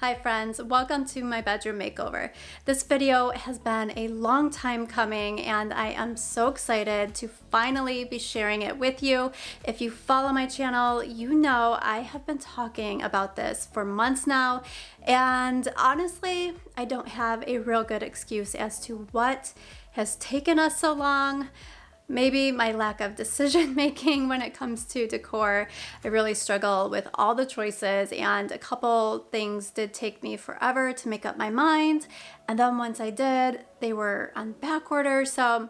Hi friends, welcome to my bedroom makeover. This video has been a long time coming and I am so excited to finally be sharing it with you. If you follow my channel, you know I have been talking about this for months now, and honestly, I don't have a real good excuse as to what has taken us so long. Maybe my lack of decision making when it comes to decor. I really struggle with all the choices, and a couple things did take me forever to make up my mind. And then once I did, they were on back order. So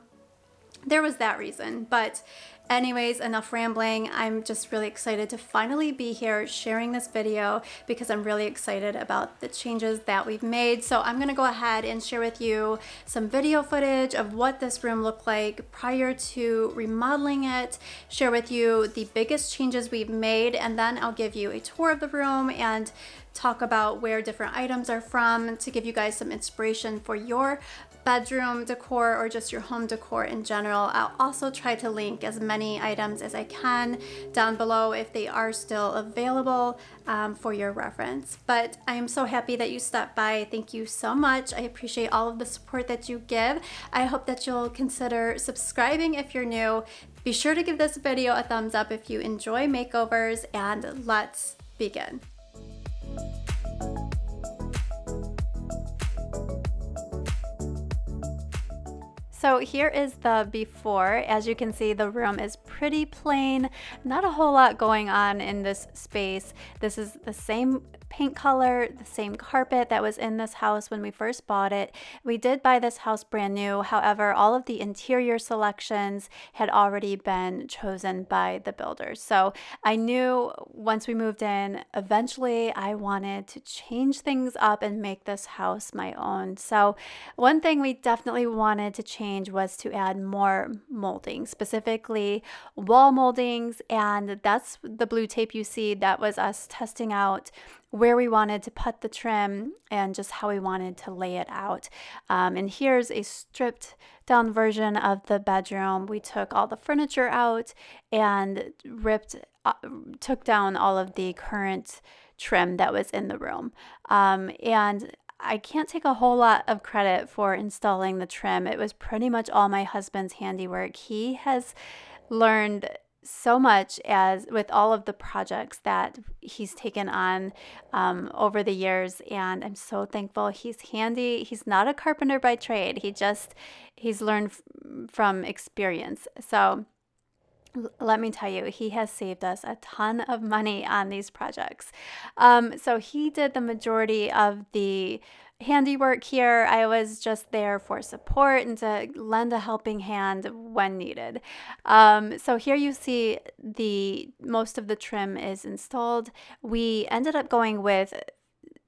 there was that reason. But anyways, enough rambling. I'm just really excited to finally be here sharing this video because I'm really excited about the changes that we've made. So I'm gonna go ahead and share with you some video footage of what this room looked like prior to remodeling it, share with you the biggest changes we've made, and then I'll give you a tour of the room and talk about where different items are from to give you guys some inspiration for your bedroom decor or just your home decor in general. I'll also try to link as many items as I can down below if they are still available for your reference. But I am so happy that you stopped by. Thank you so much. I appreciate all of the support that you give. I hope that you'll consider subscribing if you're new. Be sure to give this video a thumbs up if you enjoy makeovers, and let's begin. So here is the before. As you can see, the room is pretty plain, not a whole lot going on in this space. This is the same paint color, the same carpet that was in this house when we first bought it. We did buy this house brand new. However, all of the interior selections had already been chosen by the builders. So I knew once we moved in, eventually I wanted to change things up and make this house my own. So one thing we definitely wanted to change was to add more molding, specifically wall moldings, and that's the blue tape you see. That was us testing out where we wanted to put the trim and just how we wanted to lay it out. And here's a stripped down version of the bedroom. We took all the furniture out and took down all of the current trim that was in the room. And I can't take a whole lot of credit for installing the trim. It was pretty much all my husband's handiwork. He has learned so much as with all of the projects that he's taken on over the years, and I'm so thankful. He's handy. He's not a carpenter by trade. He's learned from experience. So let me tell you, he has saved us a ton of money on these projects. So he did the majority of the handiwork here. I was just there for support and to lend a helping hand when needed. So here you see most of the trim is installed. We ended up going with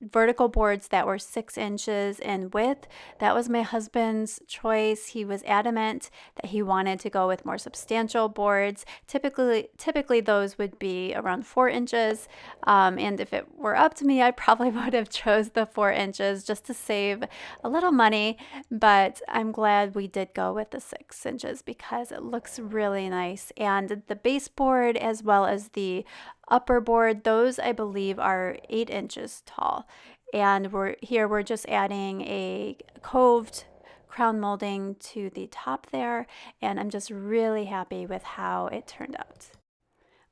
vertical boards that were 6 inches in width. That was my husband's choice. He was adamant that he wanted to go with more substantial boards. Typically those would be around 4 inches. And if it were up to me, I probably would have chose the 4 inches just to save a little money. But I'm glad we did go with the 6 inches because it looks really nice. And the baseboard as well as the upper board, those I believe are 8 inches tall. And we're just adding a coved crown molding to the top there, and I'm just really happy with how it turned out.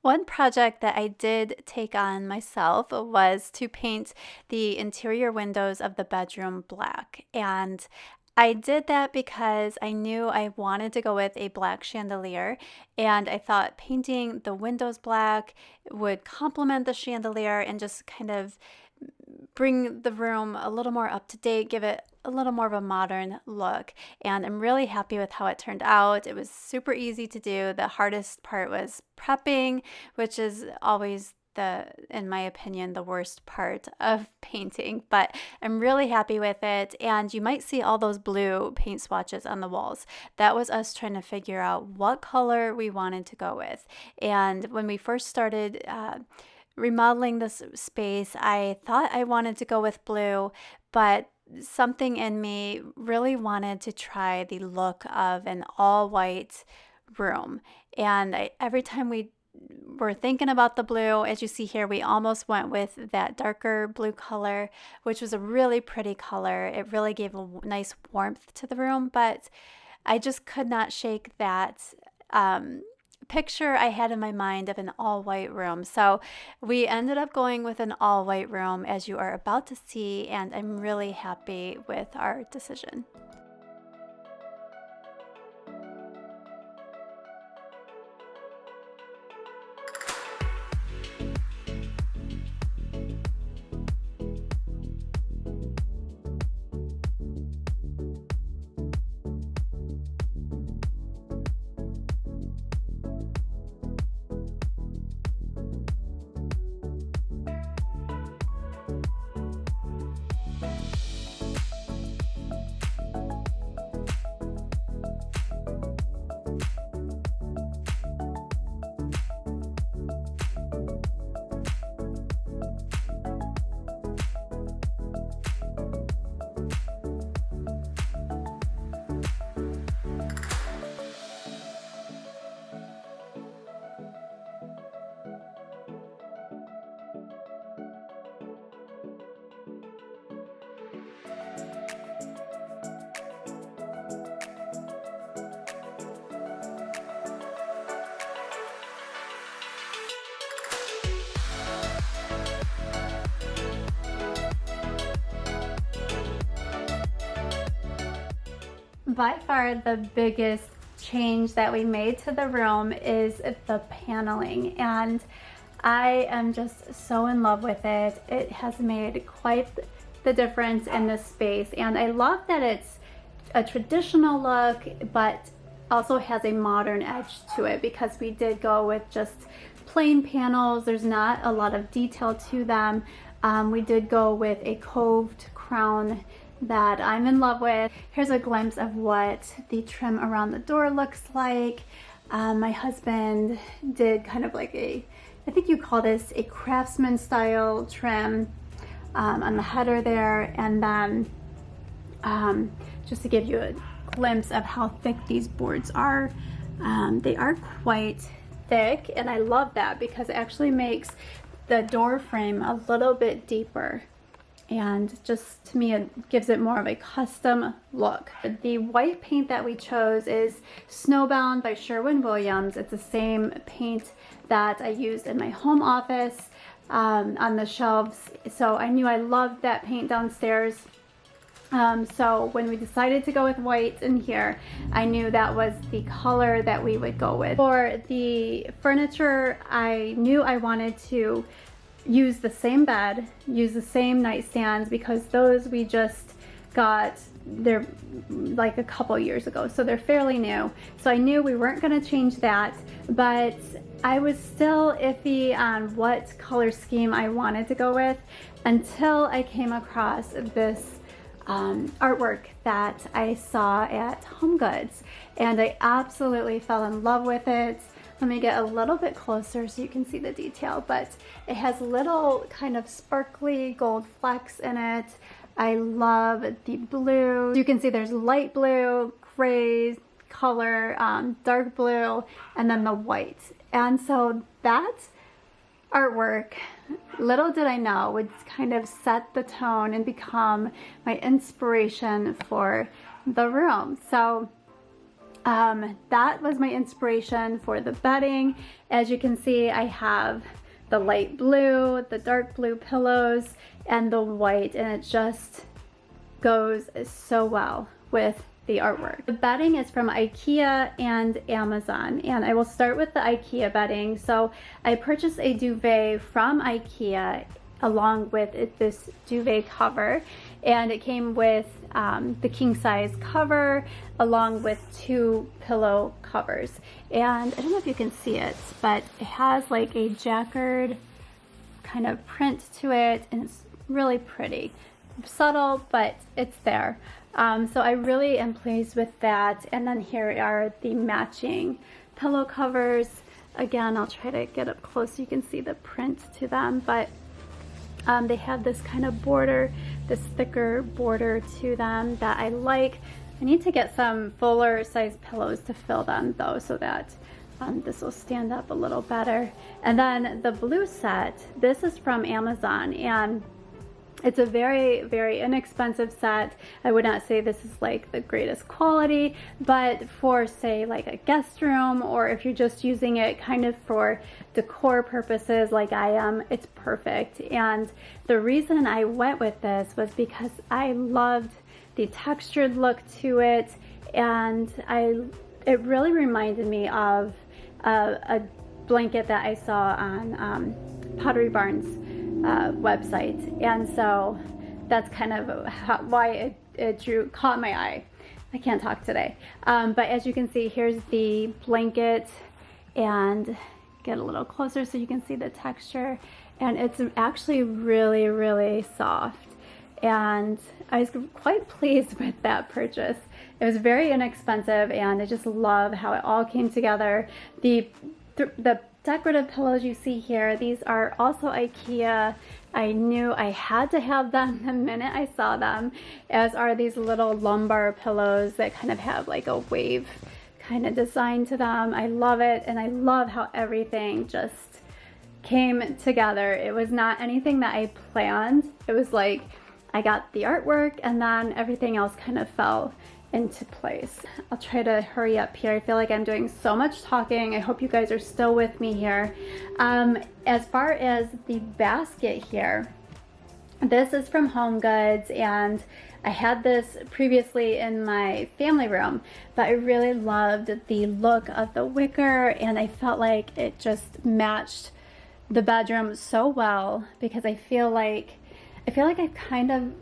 One project that I did take on myself was to paint the interior windows of the bedroom black, and I did that because I knew I wanted to go with a black chandelier, and I thought painting the windows black would complement the chandelier and just kind of bring the room a little more up to date, give it a little more of a modern look. And I'm really happy with how it turned out. It was super easy to do. The hardest part was prepping, which is always in my opinion, the worst part of painting, but I'm really happy with it. And you might see all those blue paint swatches on the walls. That was us trying to figure out what color we wanted to go with. And when we first started remodeling this space, I thought I wanted to go with blue, but something in me really wanted to try the look of an all white room. And every time we were thinking about the blue. As you see here, we almost went with that darker blue color, which was a really pretty color. It really gave a nice warmth to the room, but I just could not shake that picture I had in my mind of an all-white room. So we ended up going with an all-white room, as you are about to see, and I'm really happy with our decision. By far the biggest change that we made to the room is the paneling, and I am just so in love with it. It has made quite the difference in this space, and I love that it's a traditional look but also has a modern edge to it, because we did go with just plain panels. There's not a lot of detail to them. We did go with a coved crown that I'm in love with. Here's a glimpse of what the trim around the door looks like. My husband did kind of like I think you call this a craftsman style trim on the header there. And then just to give you a glimpse of how thick these boards are, they are quite thick, and I love that because it actually makes the door frame a little bit deeper, and just to me it gives it more of a custom look. The white paint that we chose is Snowbound by Sherwin-Williams. It's the same paint that I used in my home office on the shelves, so I knew I loved that paint downstairs. So when we decided to go with white in here, I knew that was the color that we would go with. For the furniture, I knew I wanted to use the same bed, use the same nightstands, because those we just got, they're like a couple years ago, so they're fairly new. So I knew we weren't going to change that, but I was still iffy on what color scheme I wanted to go with until I came across this artwork that I saw at HomeGoods, and I absolutely fell in love with it. Let me get a little bit closer so you can see the detail, but it has little kind of sparkly gold flecks in it. I love the blue. You can see there's light blue, gray color, dark blue, and then the white. And so that artwork, little did I know, would kind of set the tone and become my inspiration for the room. So that was my inspiration for the bedding. As you can see, I have the light blue, the dark blue pillows, and the white, and it just goes so well with the artwork. The bedding is from IKEA and Amazon, and I will start with the IKEA bedding. So I purchased a duvet from IKEA along with this duvet cover, and it came with the king size cover along with 2 pillow covers. And I don't know if you can see it, but it has like a jacquard kind of print to it, and it's really pretty. Subtle, but it's there. So I really am pleased with that. And then here are the matching pillow covers. Again, I'll try to get up close so you can see the print to them, but they have this kind of border, this thicker border to them that I like. I need to get some fuller size pillows to fill them though, so that This will stand up a little better. And then the blue set, this is from Amazon, and it's a very, very inexpensive set. I would not say this is like the greatest quality, but for say like a guest room, or if you're just using it kind of for decor purposes like I am, it's perfect. And the reason I went with this was because I loved the textured look to it, and it really reminded me of a blanket that I saw on Pottery Barn's website, and so that's kind of why it caught my eye. I can't talk today, but as you can see, here's the blanket, and get a little closer so you can see the texture, and it's actually really, really soft, and I was quite pleased with that purchase. It was very inexpensive, and I just love how it all came together. The decorative pillows you see here, these are also IKEA. I knew I had to have them the minute I saw them, as are these little lumbar pillows that kind of have like a wave kind of design to them. I love it, and I love how everything just came together. It was not anything that I planned. It was like I got the artwork and then everything else kind of fell into place. I'll try to hurry up here. I feel like I'm doing so much talking. I hope you guys are still with me here. As far as the basket here, this is from Home Goods, and I had this previously in my family room, but I really loved the look of the wicker, and I felt like it just matched the bedroom so well, because I feel like I kind of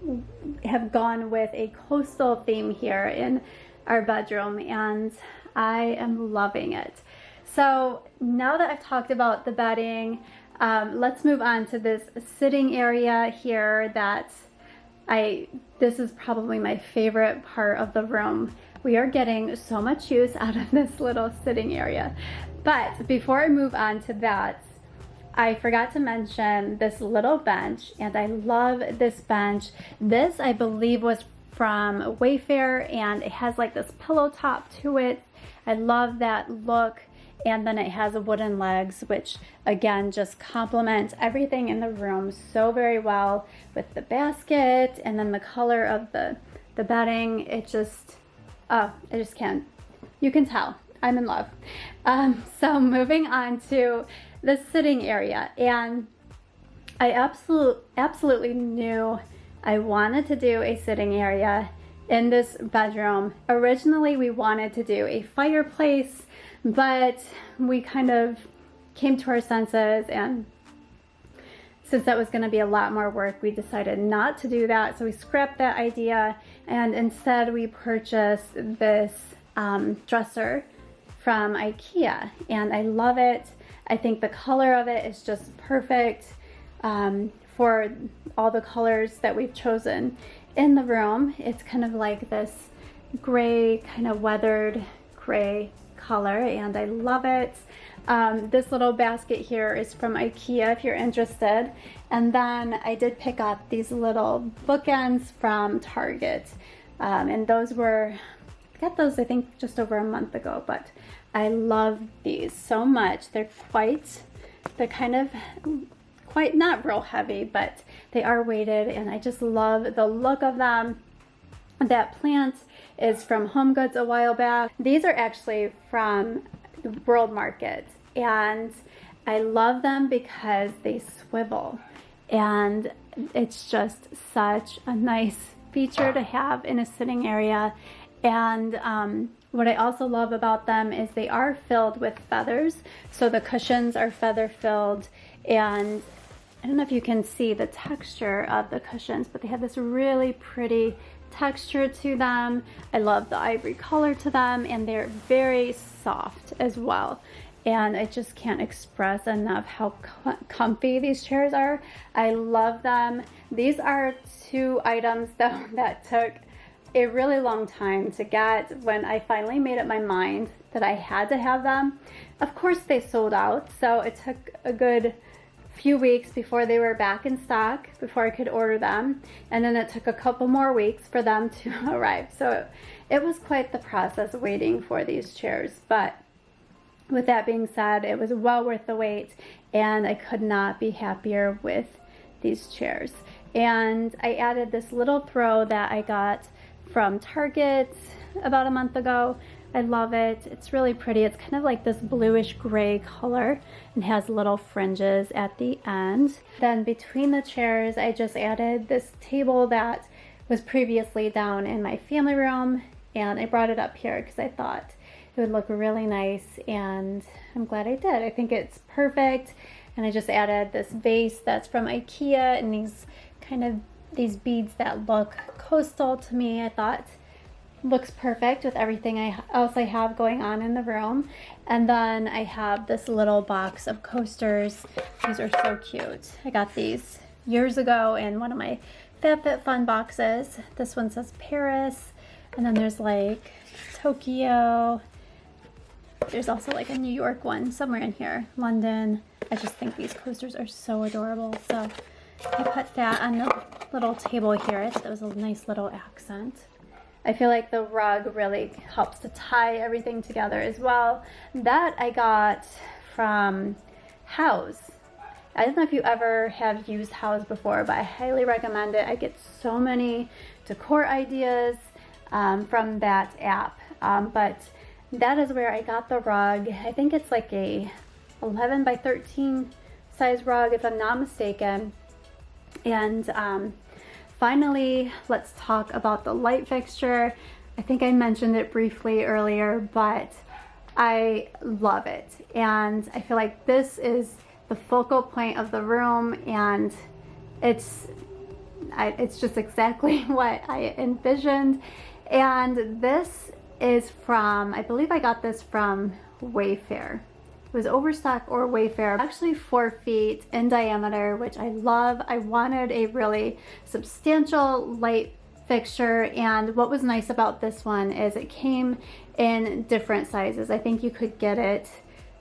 have gone with a coastal theme here in our bedroom, and I am loving it. So now that I've talked about the bedding, let's move on to this sitting area here this is probably my favorite part of the room. We are getting so much use out of this little sitting area. But before I move on to that, I forgot to mention this little bench, and I love this bench. This, I believe, was from Wayfair, and it has like this pillow top to it. I love that look, and then it has wooden legs, which again just complements everything in the room so very well with the basket, and then the color of the bedding. I just can't, you can tell I'm in love. So moving on to the sitting area, and I absolutely knew I wanted to do a sitting area in this bedroom. Originally, we wanted to do a fireplace, but we kind of came to our senses, and since that was going to be a lot more work, we decided not to do that. So we scrapped that idea, and instead we purchased this dresser from IKEA, and I love it. I think the color of it is just perfect for all the colors that we've chosen in the room. It's kind of like this gray, kind of weathered gray color, and I love it. This little basket here is from IKEA if you're interested. And then I did pick up these little bookends from Target. And those were, I got those I think just over a month ago, but I love these so much. They're kind of quite not real heavy, but they are weighted, and I just love the look of them. That plant is from Home Goods a while back. These are actually from the World Market, and I love them because they swivel, and it's just such a nice feature to have in a sitting area. And what I also love about them is they are filled with feathers, so the cushions are feather filled, and I don't know if you can see the texture of the cushions, but they have this really pretty texture to them. I love the ivory color to them, and they're very soft as well. And I just can't express enough how comfy these chairs are. I love them. These are two items though that took a really long time to get. When I finally made up my mind that I had to have them, of course they sold out, so it took a good few weeks before they were back in stock, before I could order them, and then it took a couple more weeks for them to arrive. So it was quite the process waiting for these chairs, but with that being said, it was well worth the wait, and I could not be happier with these chairs. And I added this little throw that I got from Target about a month ago. I love it. It's really pretty. It's kind of like this bluish gray color and has little fringes at the end. Then between the chairs, I just added this table that was previously down in my family room, and I brought it up here because I thought it would look really nice, and I'm glad I did. I think it's perfect. And I just added this vase that's from IKEA and these beads that look coastal to me. I thought looks perfect with everything else I have going on in the room. And then I have this little box of coasters. These are so cute. I got these years ago in one of my FabFitFun boxes. This one says Paris, and then there's like Tokyo. There's also like a New York one somewhere in here, London. I just think these coasters are so adorable. So I put that on the little table here. That was a nice little accent. I feel like the rug really helps to tie everything together as well. That I got from House. I don't know if you ever have used House before, but I highly recommend it. I get so many decor ideas from that app. But that is where I got the rug. I think it's like a 11 by 13 size rug, if I'm not mistaken. And finally, let's talk about the light fixture. I think I mentioned it briefly earlier, but I love it. And I feel like this is the focal point of the room, and it's just exactly what I envisioned. And this is from, I believe I got this from Wayfair. It was Overstock or Wayfair. Actually 4 feet in diameter, which I love. I wanted a really substantial light fixture, and what was nice about this one is it came in different sizes. I think you could get it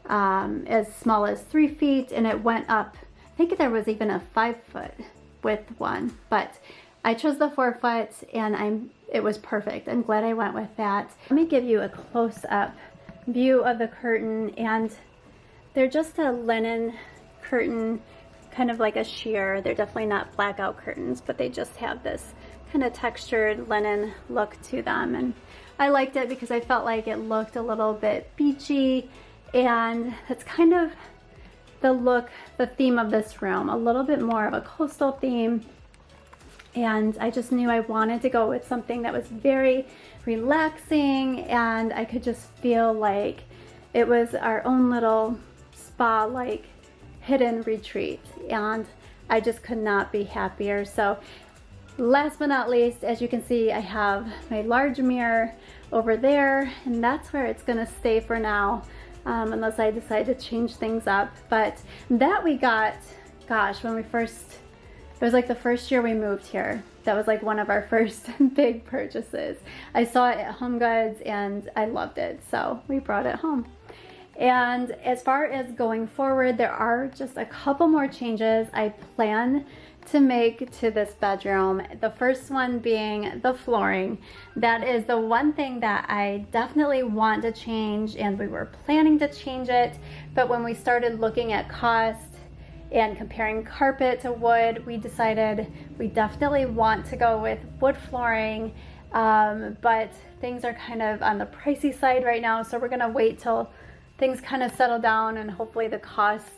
as small as 3 feet, and it went up. I think there was even a 5 foot width one, but I chose the 4 foot, and it was perfect. I'm glad I went with that. Let me give you a close-up view of the curtain, and they're just a linen curtain, kind of like a sheer. They're definitely not blackout curtains, but they just have this kind of textured linen look to them. And I liked it because I felt like it looked a little bit beachy, and that's kind of the look, the theme of this room, a little bit more of a coastal theme. And I just knew I wanted to go with something that was very relaxing, and I could just feel like it was our own little spa-like hidden retreat, and I just could not be happier. So last but not least, as you can see, I have my large mirror over there, and that's where it's gonna stay for now, unless I decide to change things up. But that we got, gosh, when we first, it was like the first year we moved here. That was like one of our first big purchases. I saw it at Home Goods and I loved it, so we brought it home. And as far as going forward, there are just a couple more changes I plan to make to this bedroom. The first one being the flooring. That is the one thing that I definitely want to change, and we were planning to change it, but when we started looking at cost and comparing carpet to wood, we decided we definitely want to go with wood flooring, but things are kind of on the pricey side right now, so we're gonna wait till things kind of settle down, and hopefully the cost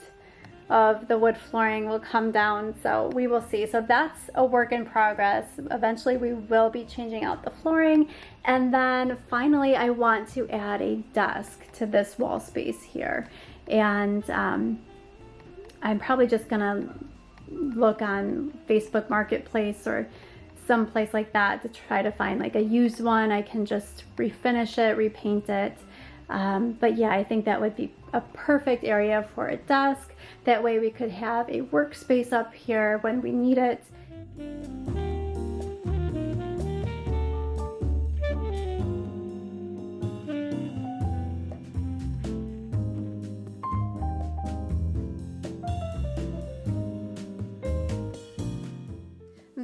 of the wood flooring will come down, so we will see. So that's a work in progress. Eventually we will be changing out the flooring. And then finally, I want to add a desk to this wall space here, and I'm probably just gonna look on Facebook Marketplace or some place like that to try to find like a used one. I can just refinish it, repaint it. But yeah, I think that would be a perfect area for a desk. That way we could have a workspace up here when we need it.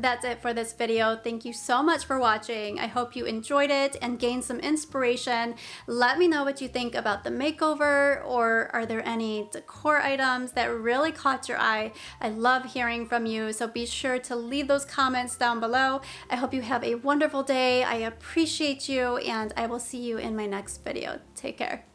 That's it for this video. Thank you so much for watching. I hope you enjoyed it and gained some inspiration. Let me know what you think about the makeover, or are there any decor items that really caught your eye? I love hearing from you, so be sure to leave those comments down below. I hope you have a wonderful day. I appreciate you, and I will see you in my next video. Take care.